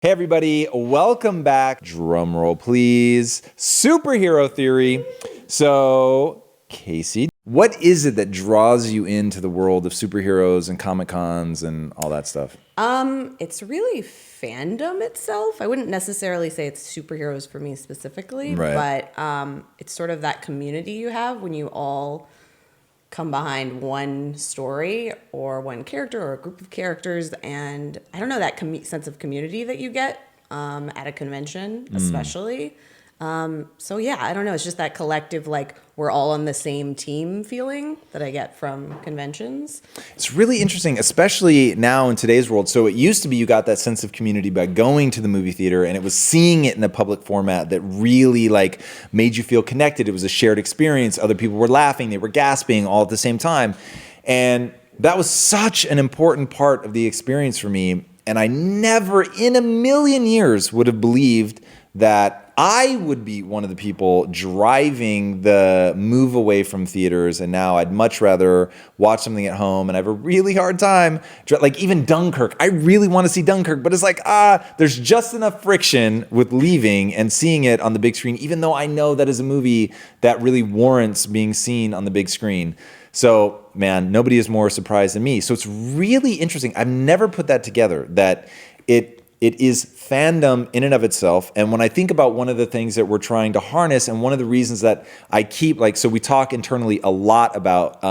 Hey everybody, welcome back. Drum roll please. Superhero theory. So, Casey, what is it that draws you into the world of superheroes and Comic Cons and all that stuff? It's really fandom itself. I wouldn't necessarily say it's superheroes for me specifically, Right. but it's sort of that community you have when you all come behind one story or one character or a group of characters, and I don't know, that sense of community that you get at a convention, especially. So yeah, I don't know. It's just that collective, like we're all on the same team feeling that I get from conventions. It's really interesting, especially now in today's world. So it used to be you got that sense of community by going to the movie theater, and it was seeing it in a public format that really like made you feel connected. It was a shared experience. Other people were laughing, they were gasping all at the same time. And that was such an important part of the experience for me. And I never in a million years would have believed that I would be one of the people driving the move away from theaters, and now I'd much rather watch something at home, and I have a really hard time. Like even Dunkirk, I really want to see Dunkirk, but it's like, there's just enough friction with leaving and seeing it on the big screen, even though I know that is a movie that really warrants being seen on the big screen. So, man, nobody is more surprised than me. So it's really interesting. I've never put that together, that it is fandom in and of itself. And when I think about one of the things that we're trying to harness, and one of the reasons that I keep, so we talk internally a lot about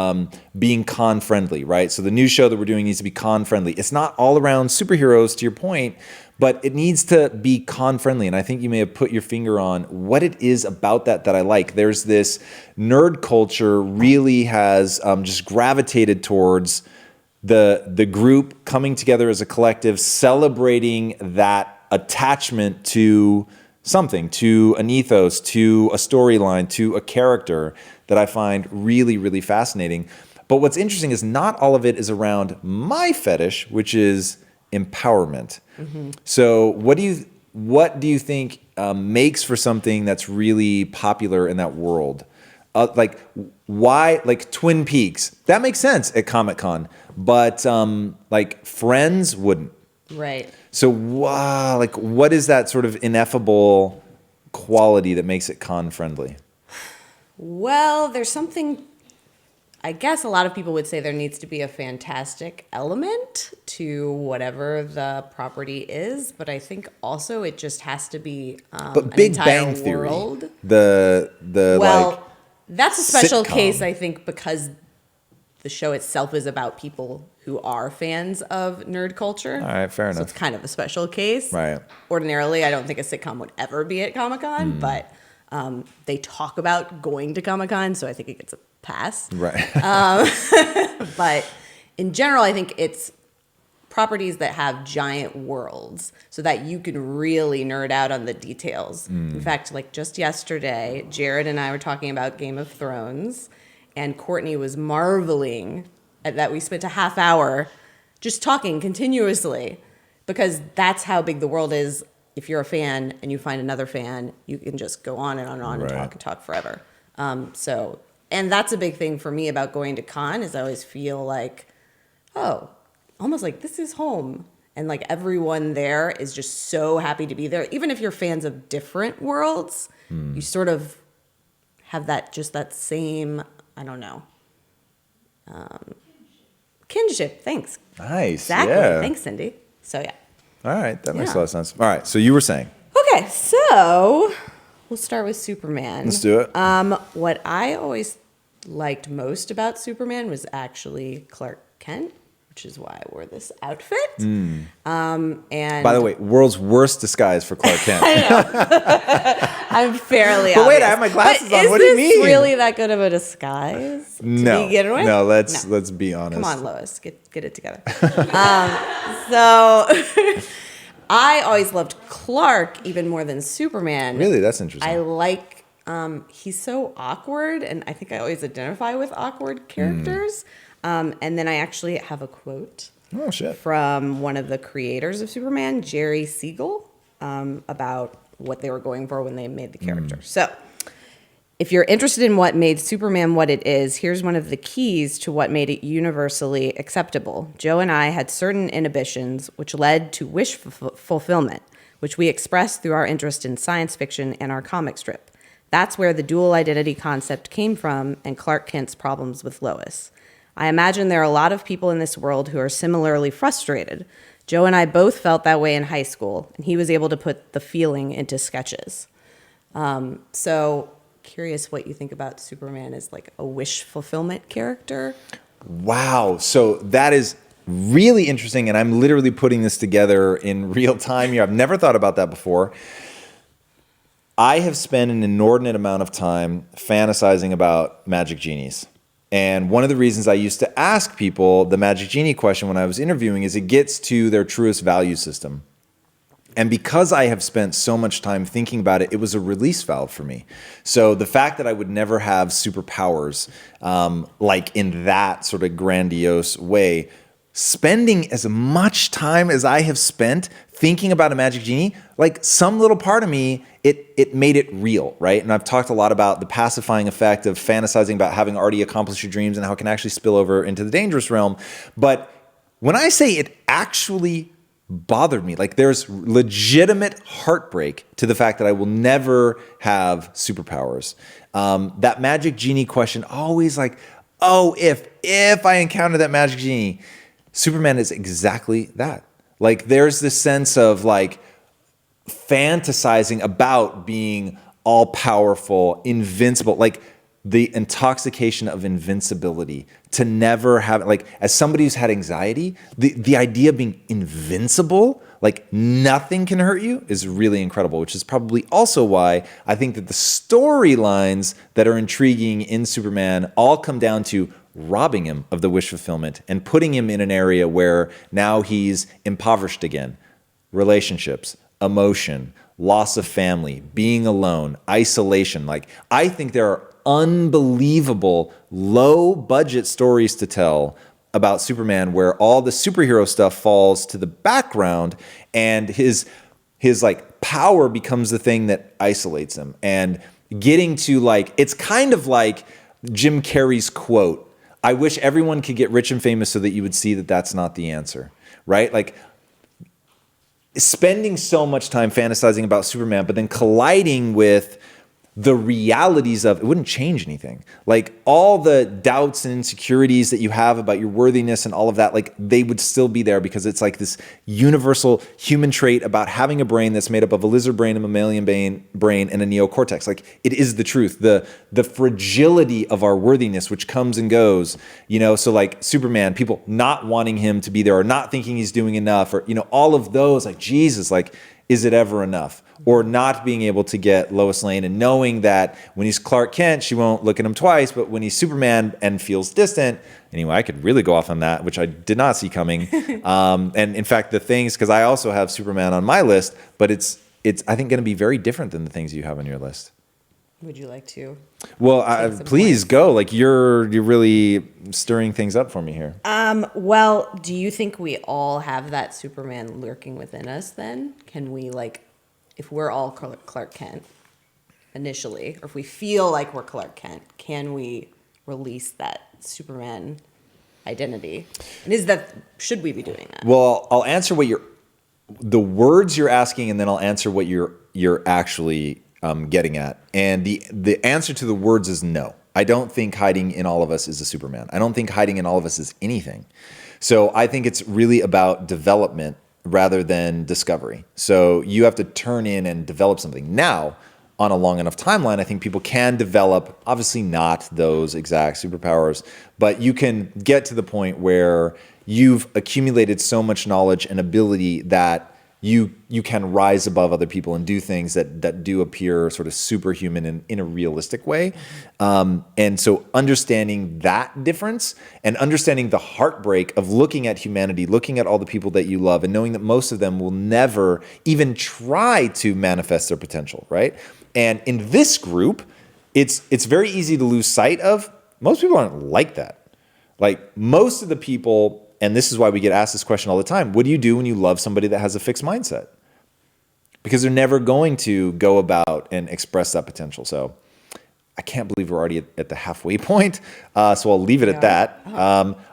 being con friendly, right? So the new show that we're doing needs to be con friendly. It's not all around superheroes, to your point, but it needs to be con friendly. And I think you may have put your finger on what it is about that I like. There's this nerd culture really has just gravitated towards the group coming together as a collective, celebrating that attachment to something, to an ethos, to a storyline, to a character, that I find really, really fascinating. But what's interesting is not all of it is around my fetish, which is empowerment. Mm-hmm. So what do you think makes for something that's really popular in that world? Why, like Twin Peaks, that makes sense at Comic-Con, but like Friends wouldn't. Right. So what is that sort of ineffable quality that makes it con friendly? Well, there's something, I guess a lot of people would say there needs to be a fantastic element to whatever the property is, but I think also it just has to be But Big Bang Theory, that's a special sitcom case, I think, because the show itself is about people who are fans of nerd culture. All right, fair enough. So it's kind of a special case. Right. Ordinarily, I don't think a sitcom would ever be at Comic-Con, but they talk about going to Comic-Con, so I think it gets a pass. Right. But in general, I think it's properties that have giant worlds so that you can really nerd out on the details. In fact, like just yesterday, Jared and I were talking about Game of Thrones, and Courtney was marveling at that we spent a half hour just talking continuously, because that's how big the world is. If you're a fan and you find another fan, you can just go on and on Right. and talk forever. And that's a big thing for me about going to con, is I always feel like, oh, almost like this is home. And like everyone there is just so happy to be there. Even if you're fans of different worlds, you sort of have that same, I don't know, kinship. Thanks. Nice. Exactly. Yeah. Thanks, Cindy. So yeah. All right, that makes a Yeah. lot of sense. All right, so you were saying. Okay, so we'll start with Superman. Let's do it. What I always liked most about Superman was actually Clark Kent, which is why I wore this outfit. And By the way, world's worst disguise for Clark Kent. I'm fairly But wait, obvious. I have my glasses But on. What do you Is this mean? really that good of a disguise to begin with? No, let's be honest. Come on, Lois, get it together. So I always loved Clark even more than Superman. Really, that's interesting. I like, he's so awkward, and I think I always identify with awkward characters. And then I actually have a quote Oh shit. from one of the creators of Superman, Jerry Siegel, about what they were going for when they made the character. So if you're interested in what made Superman what it is, here's one of the keys to what made it universally acceptable. Joe and I had certain inhibitions which led to wish fulfillment. which we express through our interest in science fiction and our comic strip. That's where the dual identity concept came from and Clark Kent's problems with Lois. I imagine there are a lot of people in this world who are similarly frustrated. Joe and I both felt that way in high school, and he was able to put the feeling into sketches. So curious what you think about Superman as like a wish fulfillment character. Wow. So that is really interesting. And I'm literally putting this together in real time here. I've never thought about that before. I have spent an inordinate amount of time fantasizing about magic genies. And one of the reasons I used to ask people the magic genie question when I was interviewing is it gets to their truest value system. And because I have spent so much time thinking about it, it was a release valve for me. So the fact that I would never have superpowers, like in that sort of grandiose way, spending as much time as I have spent thinking about a magic genie, like some little part of me, it made it real, right? And I've talked a lot about the pacifying effect of fantasizing about having already accomplished your dreams and how it can actually spill over into the dangerous realm. But when I say it actually bothered me, like there's legitimate heartbreak to the fact that I will never have superpowers. That magic genie question always like, oh, if I encounter that magic genie, Superman is exactly that. Like there's this sense of like fantasizing about being all powerful, invincible, like the intoxication of invincibility, to never have, like as somebody who's had anxiety, the idea of being invincible, like nothing can hurt you, is really incredible, which is probably also why I think that the storylines that are intriguing in Superman all come down to robbing him of the wish fulfillment and putting him in an area where now he's impoverished again. Relationships, emotion, loss of family, being alone, isolation. Like I think there are unbelievable low budget stories to tell about Superman where all the superhero stuff falls to the background and his like power becomes the thing that isolates him. And getting to like, it's kind of like Jim Carrey's quote, I wish everyone could get rich and famous so that you would see that that's not the answer, right? Like spending so much time fantasizing about Superman, but then colliding with the realities of it wouldn't change anything. Like all the doubts and insecurities that you have about your worthiness and all of that, like they would still be there because it's like this universal human trait about having a brain that's made up of a lizard brain, a mammalian brain, and a neocortex. Like it is the truth, the fragility of our worthiness, which comes and goes, you know. So like Superman, people not wanting him to be there or not thinking he's doing enough, or, you know, all of those, like Jesus, like, is it ever enough? Or not being able to get Lois Lane and knowing that when he's Clark Kent, she won't look at him twice, but when he's Superman and feels distant, anyway, I could really go off on that, which I did not see coming. And in fact, the things, because I also have Superman on my list, but it's I think going to be very different than the things you have on your list. Would you like to? Well, please go. Like you're really stirring things up for me here. Well, do you think we all have that Superman lurking within us then? Can we, like, if we're all Clark Kent initially, or if we feel like we're Clark Kent, can we release that Superman identity? And should we be doing that? Well, I'll answer the words you're asking, and then I'll answer what you're actually getting at. And the answer to the words is no. I don't think hiding in all of us is a Superman. I don't think hiding in all of us is anything. So I think it's really about development rather than discovery. So you have to turn in and develop something. Now, on a long enough timeline, I think people can develop, obviously not those exact superpowers, but you can get to the point where you've accumulated so much knowledge and ability that you can rise above other people and do things that do appear sort of superhuman in a realistic way. And so understanding that difference and understanding the heartbreak of looking at humanity, looking at all the people that you love, and knowing that most of them will never even try to manifest their potential, right? And in this group, it's very easy to lose sight of. Most people aren't like that. Like most of the people, and this is why we get asked this question all the time, what do you do when you love somebody that has a fixed mindset? Because they're never going to go about and express that potential. So I can't believe we're already at the halfway point. So I'll leave it at that.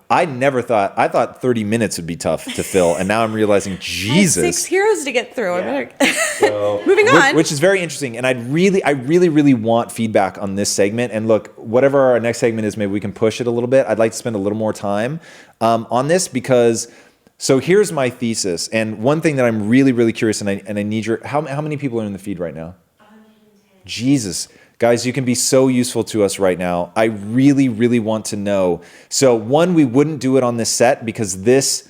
I thought 30 minutes would be tough to fill, and now I'm realizing, Jesus. I have 6 heroes to get through. Yeah. So, moving on. Which is very interesting, and I really want feedback on this segment. And look, whatever our next segment is, maybe we can push it a little bit. I'd like to spend a little more time on this because. So here's my thesis, and one thing that I'm really curious, and I need your how many people are in the feed right now? 110. Jesus. Guys, you can be so useful to us right now. I really want to know. So one, we wouldn't do it on this set because this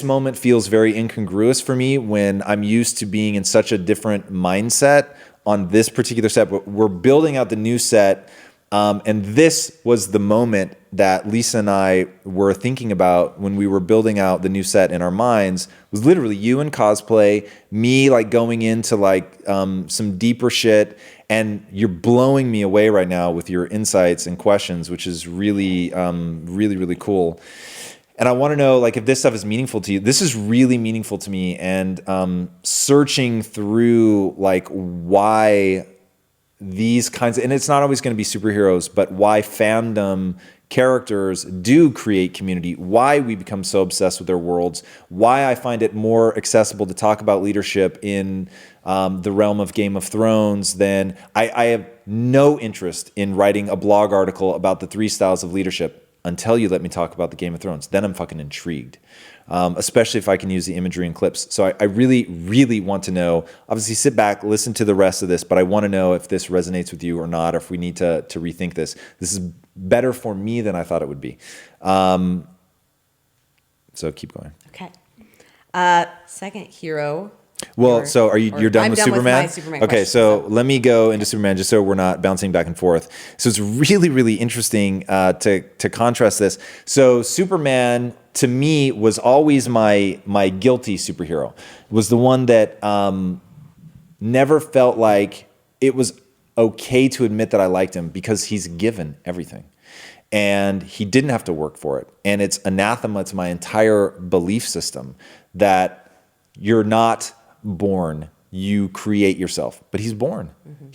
moment feels very incongruous for me when I'm used to being in such a different mindset on this particular set. But we're building out the new set, and this was the moment that Lisa and I were thinking about when we were building out the new set in our minds. Was literally you in cosplay, me like going into like some deeper shit. And you're blowing me away right now with your insights and questions, which is really cool. And I want to know, like, if this stuff is meaningful to you. This is really meaningful to me. And searching through, like, why these kinds of, and it's not always going to be superheroes, but why fandom characters do create community, why we become so obsessed with their worlds, why I find it more accessible to talk about leadership in the realm of Game of Thrones than I have no interest in writing a blog article about the 3 styles of leadership until you let me talk about the Game of Thrones. Then I'm fucking intrigued, especially if I can use the imagery and clips. So I really want to know. Obviously, sit back, listen to the rest of this, but I want to know if this resonates with you or not, or if we need to rethink this. This is better for me than I thought it would be. So keep going. Okay. Second hero. Well, so you're done I'm with done Superman? with my Superman Okay, question, so let me go into Superman just so we're not bouncing back and forth. So it's really interesting to contrast this. So Superman, to me, was always my guilty superhero. Was the one that never felt like it was okay to admit that I liked him because he's given everything. And he didn't have to work for it. And it's anathema to my entire belief system that you're not born, you create yourself. But he's born. Mm-hmm.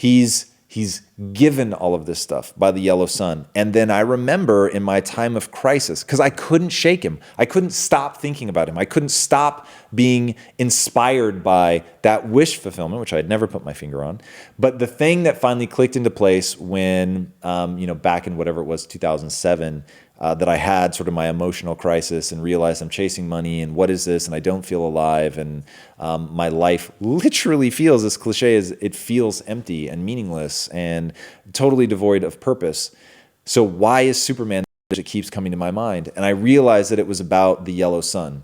He's given all of this stuff by the yellow sun. And then I remember in my time of crisis, because I couldn't shake him. I couldn't stop thinking about him. I couldn't stop being inspired by that wish fulfillment, which I had never put my finger on. But the thing that finally clicked into place when, back in whatever it was, 2007, that I had sort of my emotional crisis and realized I'm chasing money and what is this and I don't feel alive and my life literally feels, as cliche as it feels, empty and meaningless and totally devoid of purpose. So why is Superman? It keeps coming to my mind, and I realized that it was about the yellow sun.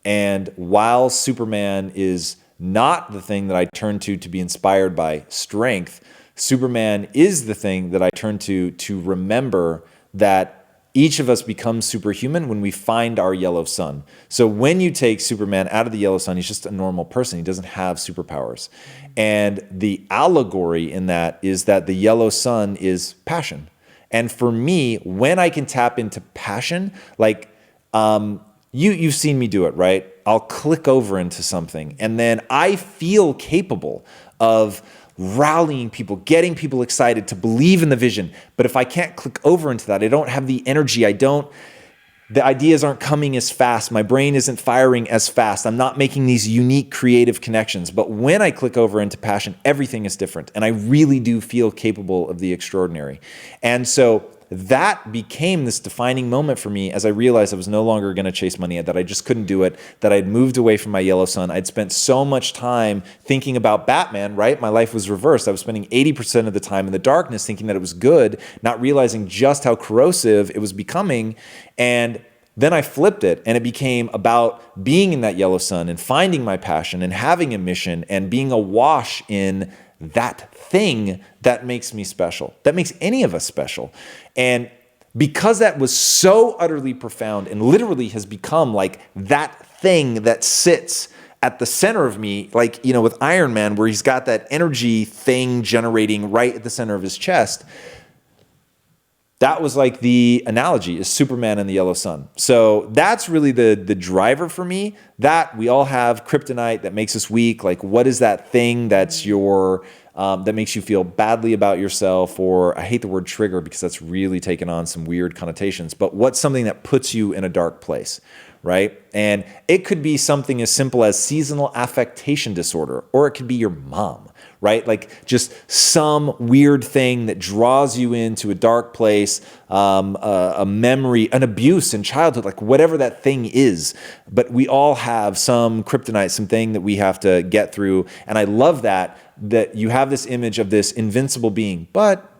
And while Superman is not the thing that I turn to be inspired by strength, Superman is the thing that I turn to remember that each of us becomes superhuman when we find our yellow sun. So when you take Superman out of the yellow sun, he's just a normal person. He doesn't have superpowers. And the allegory in that is that the yellow sun is passion. And for me, when I can tap into passion, like you've seen me do it, right? I'll click over into something, and then I feel capable of rallying people, getting people excited to believe in the vision. But if I can't click over into that, I don't have the energy. The ideas aren't coming as fast. My brain isn't firing as fast. I'm not making these unique creative connections. But when I click over into passion, everything is different. And I really do feel capable of the extraordinary. And so that became this defining moment for me as I realized I was no longer going to chase money, that I just couldn't do it, that I'd moved away from my yellow sun. I'd spent so much time thinking about Batman, right? My life was reversed. I was spending 80% of the time in the darkness thinking that it was good, not realizing just how corrosive it was becoming. And then I flipped it, and it became about being in that yellow sun and finding my passion and having a mission and being awash in that thing that makes me special, that makes any of us special. And because that was so utterly profound and literally has become like that thing that sits at the center of me, like, with Iron Man, where he's got that energy thing generating right at the center of his chest, that was like the analogy is Superman and the yellow sun. So that's really the driver for me. That we all have kryptonite that makes us weak. Like, what is that thing that's that makes you feel badly about yourself? Or I hate the word trigger because that's really taken on some weird connotations. But what's something that puts you in a dark place, right? And it could be something as simple as seasonal affectation disorder, or it could be your mom, right? Like just some weird thing that draws you into a dark place, a memory, an abuse in childhood, like whatever that thing is. But we all have some kryptonite, something that we have to get through. And I love that you have this image of this invincible being, but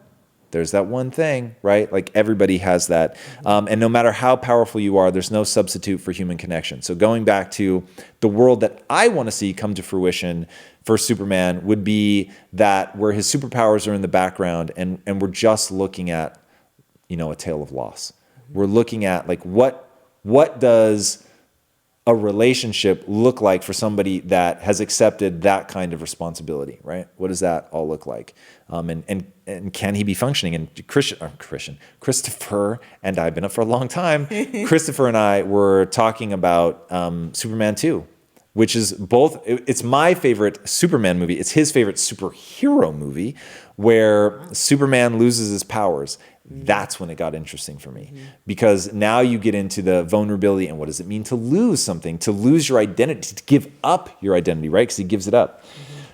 there's that one thing, right? Like everybody has that. And no matter how powerful you are, there's no substitute for human connection. So going back to the world that I want to see come to fruition for Superman would be that where his superpowers are in the background and we're just looking at, a tale of loss. We're looking at like what does a relationship look like for somebody that has accepted that kind of responsibility, right? What does that all look like? And can he be functioning? And Christopher and I've been up for a long time. Christopher and I were talking about Superman 2, which is it's my favorite Superman movie. It's his favorite superhero movie where Superman loses his powers. That's when it got interesting for me, because now you get into the vulnerability and what does it mean to lose something, to lose your identity, to give up your identity, right? Because he gives it up.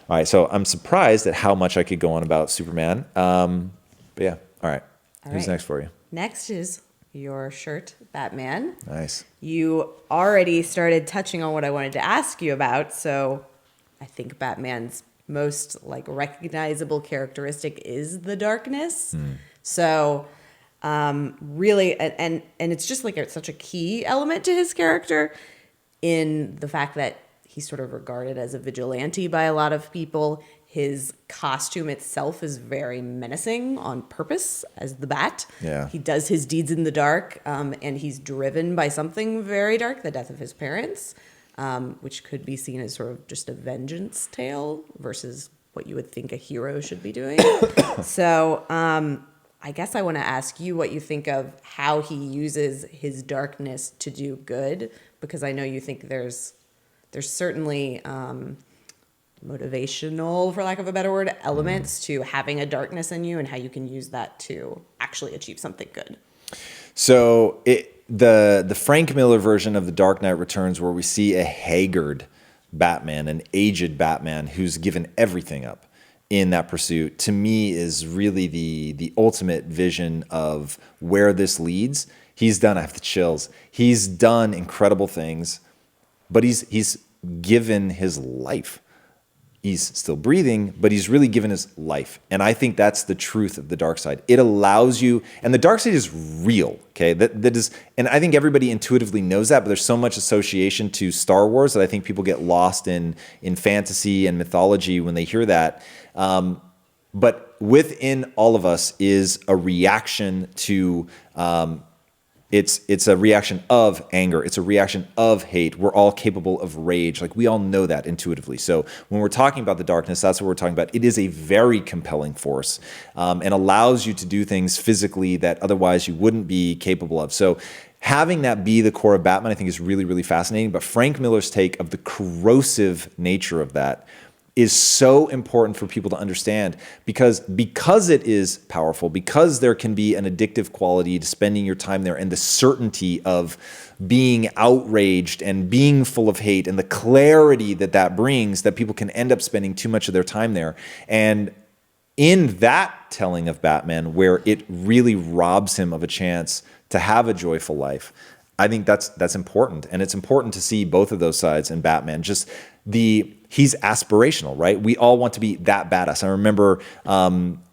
All right, so I'm surprised at how much I could go on about Superman. But yeah, all right. Who's next for you? Next is your shirt, Batman. Nice. You already started touching on what I wanted to ask you about, so I think Batman's most recognizable characteristic is the darkness. So really, and it's just it's such a key element to his character in the fact that he's sort of regarded as a vigilante by a lot of people. His costume itself is very menacing on purpose as the Bat. Yeah. He does his deeds in the dark, and he's driven by something very dark, the death of his parents, which could be seen as sort of just a vengeance tale versus what you would think a hero should be doing. So I guess I want to ask you what you think of how he uses his darkness to do good, because I know you think there's certainly motivational, for lack of a better word, elements to having a darkness in you and how you can use that to actually achieve something good. So the Frank Miller version of The Dark Knight Returns, where we see a haggard Batman, an aged Batman who's given everything up in that pursuit, to me is really the ultimate vision of where this leads. I have the chills. He's done incredible things, but he's given his life. He's still breathing, but he's really given his life. And I think that's the truth of the dark side. It allows you, and the dark side is real, okay? That is, and I think everybody intuitively knows that, but there's so much association to Star Wars that I think people get lost in fantasy and mythology when they hear that. But within all of us is a reaction to it's a reaction of anger. It's a reaction of hate. We're all capable of rage. We all know that intuitively. So when we're talking about the darkness, that's what we're talking about. It is a very compelling force and allows you to do things physically that otherwise you wouldn't be capable of. So having that be the core of Batman, I think, is really, really fascinating. But Frank Miller's take of the corrosive nature of that is so important for people to understand, because it is powerful, because there can be an addictive quality to spending your time there, and the certainty of being outraged and being full of hate and the clarity that brings, that people can end up spending too much of their time there. And in that telling of Batman, where it really robs him of a chance to have a joyful life, I think that's important. And it's important to see both of those sides in Batman. Just he's aspirational, right? We all want to be that badass. I remember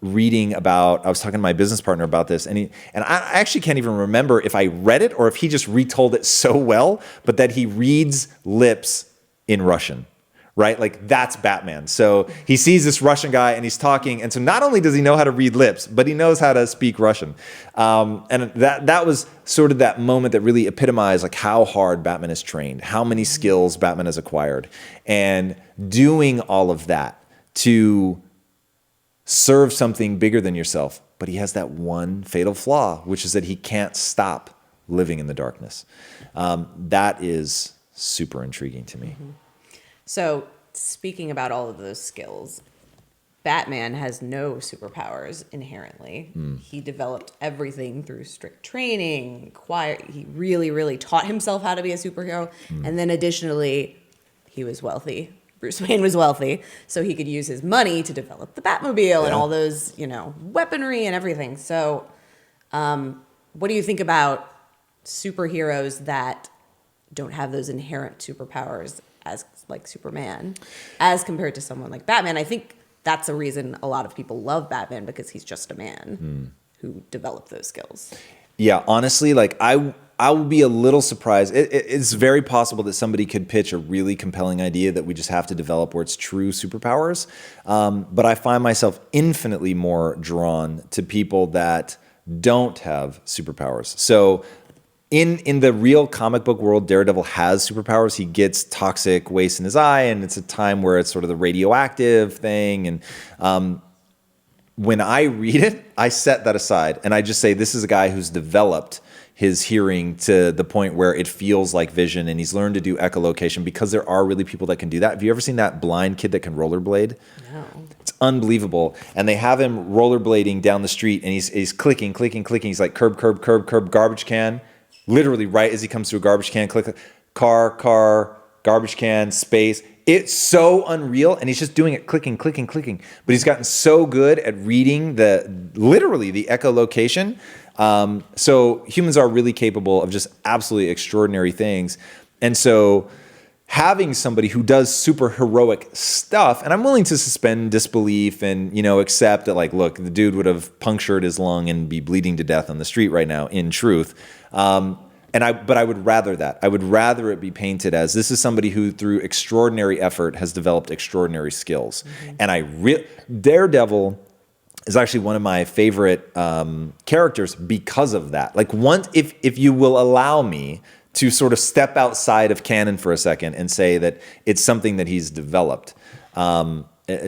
reading about, I was talking to my business partner about this, and I actually can't even remember if I read it or if he just retold it so well, but that he reads lips in Russian, right? That's Batman. So he sees this Russian guy and he's talking, and so not only does he know how to read lips, but he knows how to speak Russian. And that was sort of that moment that really epitomized how hard Batman is trained, how many skills Batman has acquired, and doing all of that to serve something bigger than yourself. but he has that one fatal flaw, which is that he can't stop living in the darkness. That is super intriguing to me. So speaking about all of those skills, Batman has no superpowers inherently. He developed everything through strict training. He really, really taught himself how to be a superhero. And then additionally, he was wealthy. Bruce Wayne was wealthy, so he could use his money to develop the Batmobile and all those, weaponry and everything. So what do you think about superheroes that don't have those inherent superpowers as like Superman as compared to someone like Batman? I think that's the reason a lot of people love Batman, because he's just a man who developed those skills. Yeah, honestly, like I will be a little surprised. It's very possible that somebody could pitch a really compelling idea that we just have to develop where it's true superpowers. But I find myself infinitely more drawn to people that don't have superpowers. So in the real comic book world, Daredevil has superpowers. He gets toxic waste in his eye, and it's a time where it's sort of the radioactive thing. And when I read it, I set that aside, and I just say, this is a guy who's developed his hearing to the point where it feels like vision, and he's learned to do echolocation, because there are really people that can do that. Have you ever seen that blind kid that can rollerblade? No. It's unbelievable. And they have him rollerblading down the street, and he's clicking. He's like curb, garbage can. Literally, right as he comes to a garbage can, click, car, garbage can, space. It's so unreal, and he's just doing it, clicking. But he's gotten so good at reading the echolocation. So humans are really capable of just absolutely extraordinary things. And so having somebody who does super heroic stuff, and I'm willing to suspend disbelief and, accept that, like, look, the dude would have punctured his lung and be bleeding to death on the street right now, in truth. But I would rather that. I would rather it be painted as this is somebody who, through extraordinary effort, has developed extraordinary skills. And Daredevil is actually one of my favorite characters because of that. Like, if you will allow me to sort of step outside of canon for a second and say that it's something that he's developed,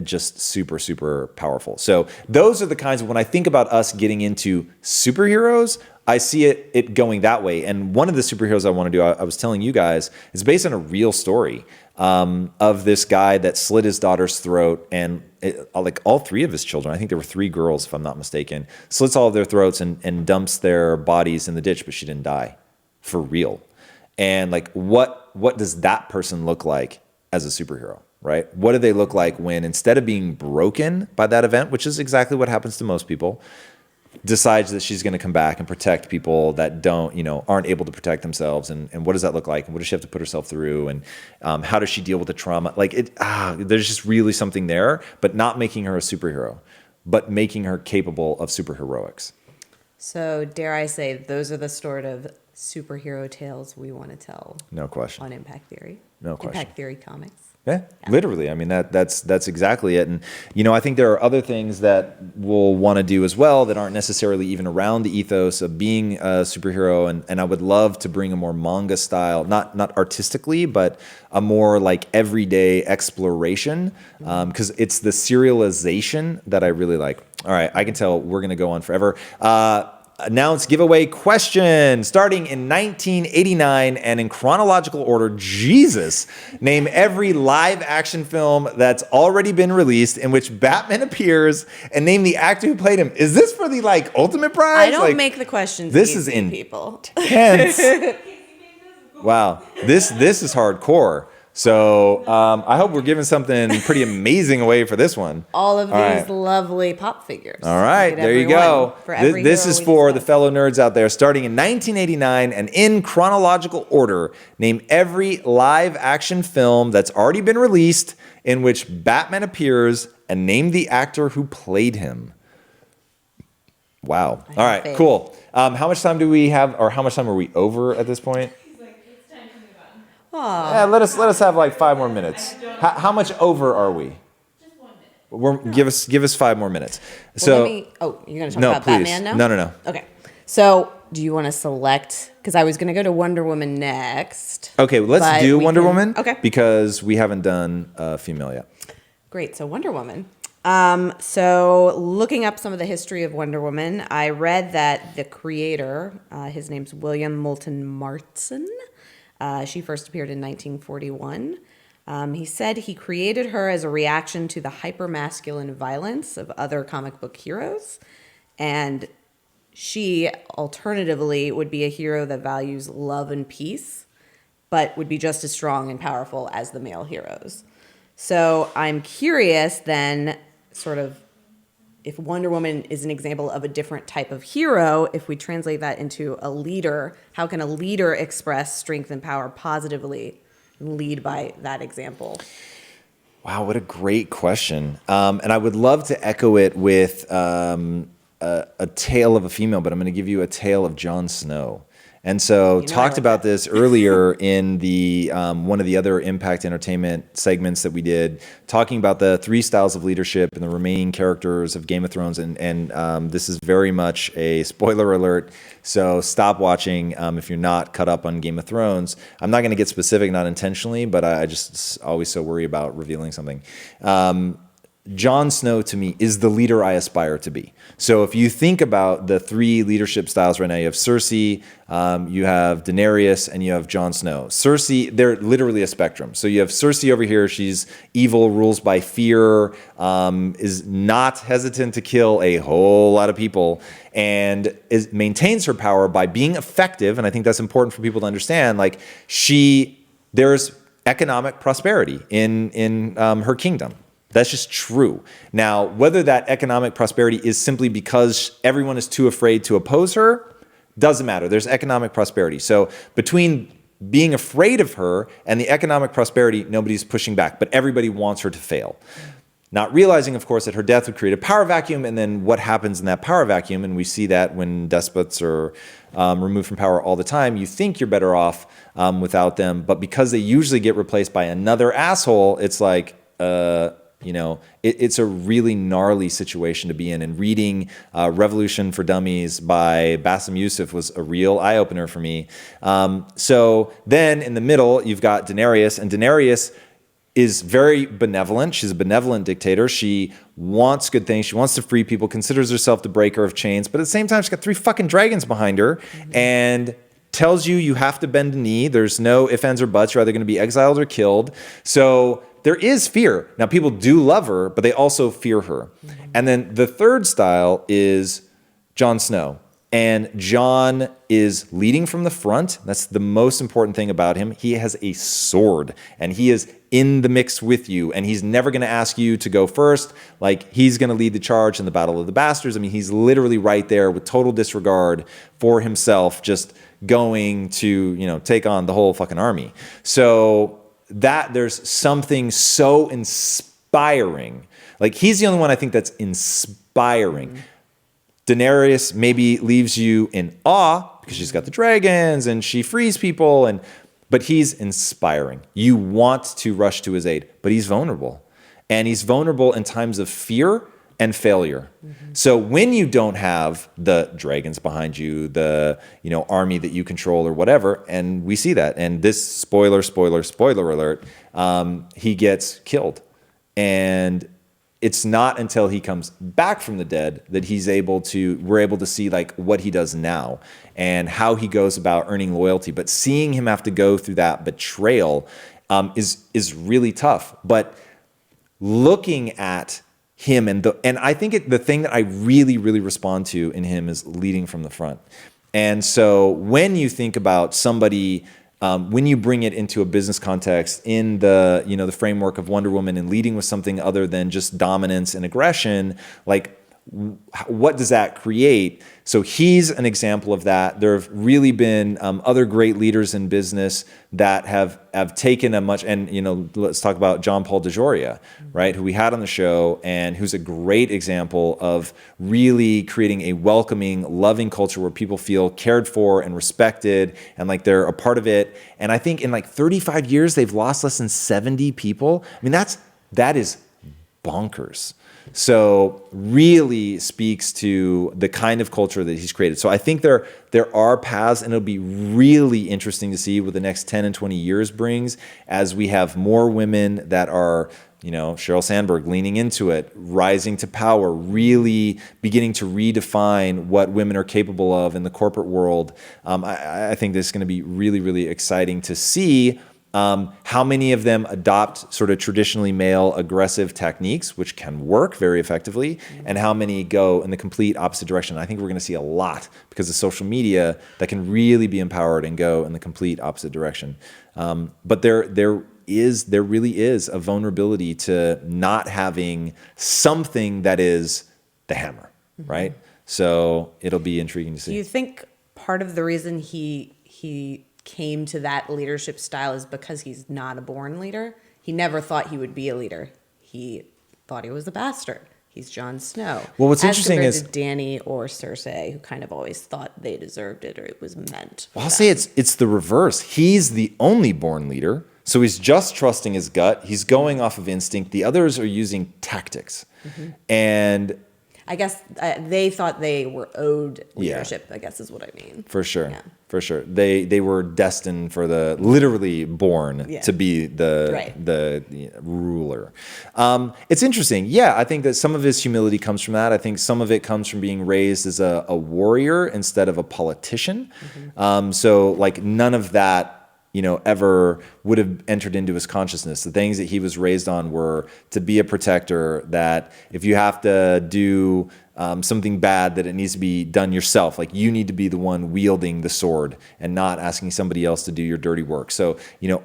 just super, super powerful. So those are the kinds of, when I think about us getting into superheroes, I see it going that way. And one of the superheroes I want to do, I was telling you guys, is based on a real story of this guy that slit his daughter's throat, and like all three of his children, I think there were 3 girls, if I'm not mistaken, slits all of their throats and dumps their bodies in the ditch, but she didn't die, for real. And like, what does that person look like as a superhero, right? What do they look like when, instead of being broken by that event, which is exactly what happens to most people, decides that she's going to come back and protect people that aren't able to protect themselves, and what does that look like, and what does she have to put herself through, and how does she deal with the trauma? Like, there's just really something there, but not making her a superhero, but making her capable of superheroics. So dare I say, those are the sort of superhero tales we want to tell. No question. On Impact Theory. No question. Impact Theory Comics. Yeah, literally. I mean, that's exactly it. And, I think there are other things that we'll want to do as well that aren't necessarily even around the ethos of being a superhero. And I would love to bring a more manga style, not artistically, but a more like everyday exploration, because it's the serialization that I really like. All right, I can tell we're going to go on forever. Announce giveaway question. Starting in 1989 and in chronological order, Jesus, name every live action film that's already been released in which Batman appears, and name the actor who played him. Is this for the ultimate prize? I don't make the questions. This is intense. Wow, this is hardcore. So I hope we're giving something pretty amazing away for this one. All of these lovely pop figures. All right, there you go. This is for the fellow nerds out there. Starting in 1989 and in chronological order, name every live action film that's already been released in which Batman appears, and name the actor who played him. Wow. All right, cool. How much time do we have, or how much time are we over at this point? Yeah, let us have like 5 more minutes. How much over are we? Just 1 minute. Give us 5 more minutes. Well, you're going to talk about please. Batman now? No. Okay. So, do you want to select? Because I was going to go to Wonder Woman next. Okay, let's do Wonder Woman. Okay. Because we haven't done female yet. Great. So, Wonder Woman. So looking up some of the history of Wonder Woman, I read that the creator, his name's William Moulton Marston, she first appeared in 1941. He said he created her as a reaction to the hypermasculine violence of other comic book heroes. And she, alternatively, would be a hero that values love and peace, but would be just as strong and powerful as the male heroes. So I'm curious then, sort of, if Wonder Woman is an example of a different type of hero, if we translate that into a leader, how can a leader express strength and power positively and lead by that example? Wow, what a great question. And I would love to echo it with a tale of a female, but I'm going to give you a tale of Jon Snow. And so talked about this earlier in the one of the other Impact Entertainment segments that we did, talking about the 3 styles of leadership and the remaining characters of Game of Thrones. And this is very much a spoiler alert, so stop watching if you're not caught up on Game of Thrones. I'm not going to get specific, not intentionally, but I just always so worry about revealing something. Jon Snow, to me, is the leader I aspire to be. So if you think about the 3 leadership styles right now, you have Cersei, you have Daenerys, and you have Jon Snow. Cersei, they're literally a spectrum. So you have Cersei over here. She's evil, rules by fear, is not hesitant to kill a whole lot of people, and maintains her power by being effective. And I think that's important for people to understand. Like there's economic prosperity in her kingdom. That's just true. Now, whether that economic prosperity is simply because everyone is too afraid to oppose her, doesn't matter. There's economic prosperity. So between being afraid of her and the economic prosperity, nobody's pushing back, but everybody wants her to fail. Not realizing, of course, that her death would create a power vacuum, and then what happens in that power vacuum, and we see that when despots are removed from power all the time, you think you're better off without them, but because they usually get replaced by another asshole, it's like, it's a really gnarly situation to be in. And reading Revolution for Dummies by Bassem Youssef was a real eye-opener for me. So then in the middle, you've got Daenerys, and Daenerys is very benevolent. She's a benevolent dictator. She wants good things. She wants to free people, considers herself the breaker of chains. But at the same time, she's got 3 fucking dragons behind her and tells you have to bend a knee. There's no ifs, ands, or buts. You're either going to be exiled or killed. So there is fear. Now, people do love her, but they also fear her. And then the 3rd style is Jon Snow. And Jon is leading from the front. That's the most important thing about him. He has a sword, and he is in the mix with you, and he's never going to ask you to go first. Like, he's going to lead the charge in the Battle of the Bastards. I mean, he's literally right there with total disregard for himself, just going to, take on the whole fucking army. So that there's something so inspiring. Like, he's the only one I think that's inspiring. Daenerys maybe leaves you in awe because she's got the dragons and she frees people, but he's inspiring. You want to rush to his aid, but he's vulnerable. And he's vulnerable in times of fear and failure. So when you don't have the dragons behind you, the army that you control or whatever, and we see that, and this spoiler alert, he gets killed. And it's not until he comes back from the dead that we're able to see like what he does now and how he goes about earning loyalty. But seeing him have to go through that betrayal is really tough. But looking at him and I think the thing that I really, really respond to in him is leading from the front. And so when you think about somebody, when you bring it into a business context in the framework of Wonder Woman and leading with something other than just dominance and aggression, like what does that create? So he's an example of that. There have really been other great leaders in business that have taken let's talk about John Paul DeJoria, right, who we had on the show and who's a great example of really creating a welcoming, loving culture where people feel cared for and respected and like they're a part of it. And I think in like 35 years, they've lost less than 70 people. I mean, that is bonkers. So really speaks to the kind of culture that he's created. So I think there are paths, and it'll be really interesting to see what the next 10 and 20 years brings as we have more women that are Sheryl Sandberg leaning into it, rising to power, really beginning to redefine what women are capable of in the corporate world. I think this is going to be really, really exciting to see how many of them adopt sort of traditionally male aggressive techniques, which can work very effectively, and how many go in the complete opposite direction. I think we're going to see a lot because of social media that can really be empowered and go in the complete opposite direction. But there really is a vulnerability to not having something that is the hammer, right? So it'll be intriguing to see. Do you think part of the reason he came to that leadership style is because he's not a born leader? He never thought he would be a leader. He thought he was a bastard. He's Jon Snow. Well, what's interesting is to Dany or Cersei, who kind of always thought they deserved it or it was meant. Well, I'll say it's the reverse. He's the only born leader. So he's just trusting his gut. He's going off of instinct. The others are using tactics. And I guess they thought they were owed leadership, I guess is what I mean. For sure. For sure. They were destined for literally born to be the ruler. It's interesting. Yeah, I think that some of his humility comes from that. I think some of it comes from being raised as a warrior instead of a politician. So like none of that ever would have entered into his consciousness. The things that he was raised on were to be a protector, that if you have to do something bad, that it needs to be done yourself. Like you need to be the one wielding the sword and not asking somebody else to do your dirty work. So,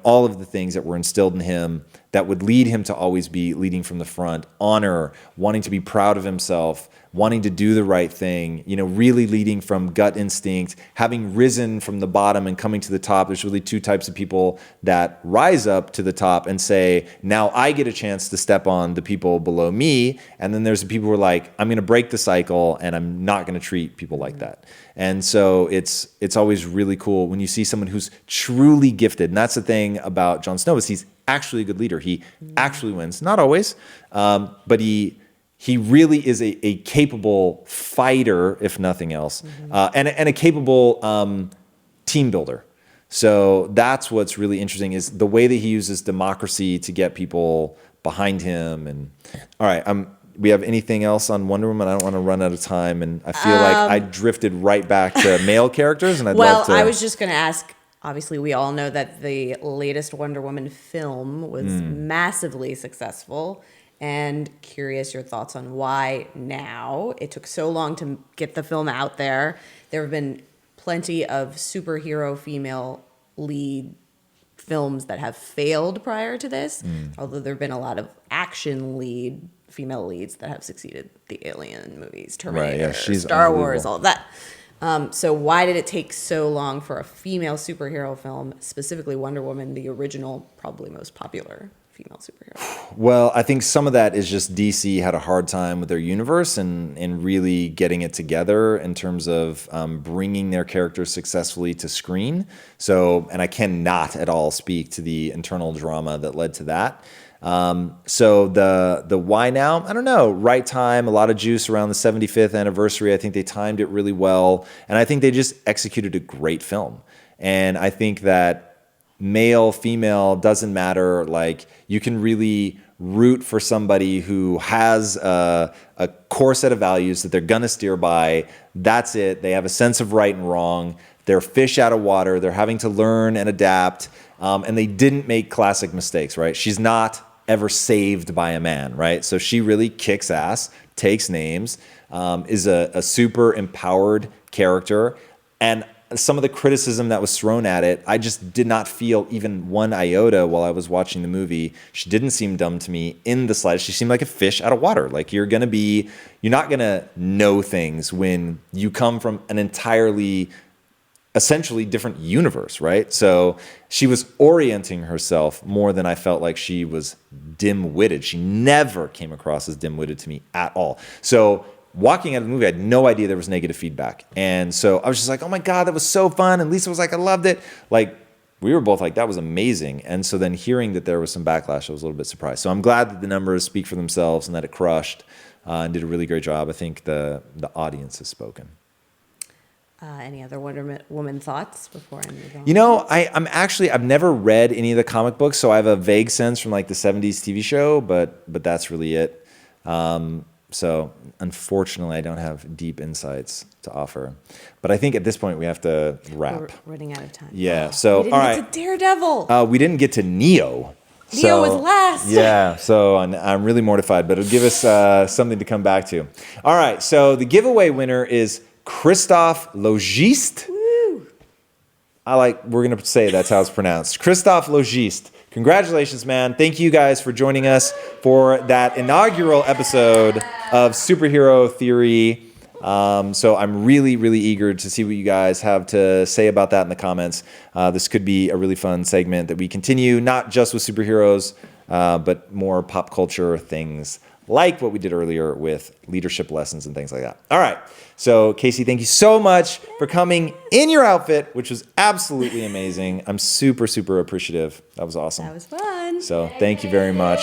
all of the things that were instilled in him that would lead him to always be leading from the front, honor, wanting to be proud of himself, wanting to do the right thing, really leading from gut instinct, having risen from the bottom and coming to the top. There's really two types of people that rise up to the top and say, now I get a chance to step on the people below me. And then there's the people who are like, I'm going to break the cycle and I'm not going to treat people like that. And so it's always really cool when you see someone who's truly gifted. And that's the thing about Jon Snow, is he's actually a good leader. He actually wins. Not always, but he really is a capable fighter, if nothing else, and a capable team builder. So that's what's really interesting, is the way that he uses democracy to get people behind him. And all right, we have anything else on Wonder Woman? I don't want to run out of time, and I feel like I drifted right back to male characters, and I'd love to. Well, I was just going to ask. Obviously, we all know that the latest Wonder Woman film was massively successful. And curious your thoughts on why now it took so long to get the film out there. There have been plenty of superhero female lead films that have failed prior to this, although there have been a lot of action lead female leads that have succeeded. The Alien movies, Terminator, Star Wars, all of that. So why did it take so long for a female superhero film, specifically Wonder Woman, the original, probably most popular female superhero? Well, I think some of that is just DC had a hard time with their universe and really getting it together in terms of bringing their characters successfully to screen. So, and I cannot at all speak to the internal drama that led to that. So the why now? I don't know. Right time, a lot of juice around the 75th anniversary. I think they timed it really well, and I think they just executed a great film. And I think that male, female, doesn't matter. Like, you can really root for somebody who has a core set of values that they're gonna steer by. That's it. They have a sense of right and wrong. They're fish out of water. They're having to learn and adapt. And they didn't make classic mistakes, right? She's not ever saved by a man, right? So she really kicks ass, takes names, is a super empowered character. And some of the criticism that was thrown at it, I just did not feel even one iota while I was watching the movie. She didn't seem dumb to me in the slightest. She seemed like a fish out of water. Like, you're not gonna know things when you come from an entirely, essentially different universe, right? So she was orienting herself more than I felt like she was dim-witted. She never came across as dim-witted to me at all. So walking out of the movie, I had no idea there was negative feedback. And so I was just like, oh my God, that was so fun. And Lisa was like, I loved it. Like, we were both like, that was amazing. And so then hearing that there was some backlash, I was a little bit surprised. So I'm glad that the numbers speak for themselves and that it crushed and did a really great job. I think the audience has spoken. Any other Wonder Woman thoughts before I move on? You know, I've never read any of the comic books, so I have a vague sense from like the 70s TV show, but that's really it. So unfortunately, I don't have deep insights to offer. But I think at this point we have to wrap. We're running out of time. Yeah. So We didn't all get right, to Daredevil. we didn't get to Neo. Neo was last. Yeah, so I'm really mortified, but it'll give us something to come back to. All right, so the giveaway winner is Christophe Logiste. Woo. We're going to say that's how it's pronounced. Christophe Logiste. Congratulations, man. Thank you guys for joining us for that inaugural episode of Superhero Theory. So I'm really, really eager to see what you guys have to say about that in the comments. This could be a really fun segment that we continue, not just with superheroes, but more pop culture things like what we did earlier with leadership lessons and things like that. All right. So Casey, thank you so much for coming in your outfit, which was absolutely amazing. I'm super, super appreciative. That was awesome. That was fun. So thank you very much.